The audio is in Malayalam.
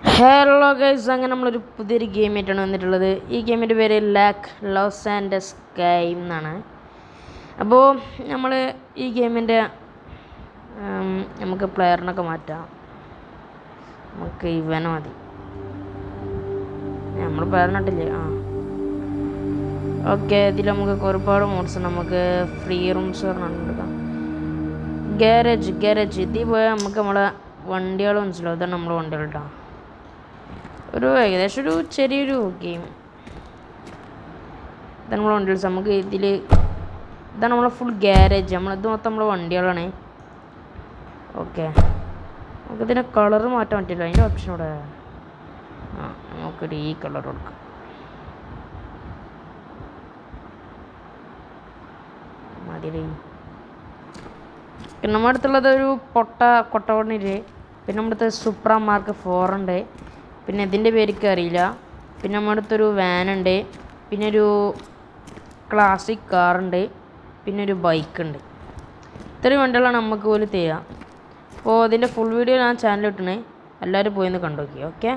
ഹലോ ഗൈസ്, അങ്ങനെ നമ്മളൊരു പുതിയൊരു ഗെയിമായിട്ടാണ് വന്നിട്ടുള്ളത്. ഈ ഗെയിമിൻ്റെ പേര് ലോസ് ആൻഡസ് ഗെയിം എന്നാണ്. അപ്പോൾ നമ്മൾ ഈ ഗെയിമിൻ്റെ നമുക്ക് പ്ലെയറിനൊക്കെ മാറ്റാം. നമുക്ക് ഇവനെ മതി. നമ്മൾ പ്ലെയറിനിട്ടില്ലേ? ഓക്കെ. ഇതിൽ നമുക്ക് ഒരുപാട് മോഡ്സ് ഉണ്ട്. നമുക്ക് ഫ്രീ റൂംസ് പറഞ്ഞിട്ടുണ്ടാക്കാം. ഗാരേജ് ഇതിൽ പോയാൽ നമുക്ക് നമ്മളെ വണ്ടികൾ മനസ്സിലാവും. ഇതാണ് നമ്മളെ വണ്ടികൾ കേട്ടോ. ഏകദേശം ഒരു ചെറിയൊരു ഗെയിം. ഇതാണ് നമ്മളെ വണ്ടികൾ. നമുക്ക് ഇതാണ് നമ്മളെ ഫുൾ ഗ്യാരേജ്. ഇത് മൊത്തം നമ്മളെ വണ്ടികളാണ്. ഓക്കെ, നമുക്കിതിൻ്റെ കളറ് മാറ്റാൻ പറ്റില്ല. അതിൻ്റെ ഓപ്ഷൻ ഇവിടെ. നമുക്കൊരു ഈ കളർ കൊടുക്കാം. മതിയല്ലേ. പിന്നെ നമ്മുടെ അടുത്തുള്ളത് ഒരു കൊട്ടവണ്ണില്. പിന്നെ നമ്മുടെ അടുത്ത് സൂപ്ര മാർക്ക് 4 ഉണ്ട്. പിന്നെ ഇതിൻ്റെ പേർക്ക് അറിയില്ല. പിന്നെ നമ്മുടെ അടുത്തൊരു വാനുണ്ട്. പിന്നെ ഒരു ക്ലാസിക് കാറുണ്ട്. പിന്നെ ഒരു ബൈക്കുണ്ട്. ഇത്രയും വണ്ടികളാണ് നമുക്ക് പോലും തരിക. അപ്പോൾ ഇതിൻ്റെ ഫുൾ വീഡിയോ ഞാൻ ചാനലിൽ ഇട്ടണേ. എല്ലാവരും പോയി ഒന്ന് കണ്ടു നോക്കി. ഓക്കെ.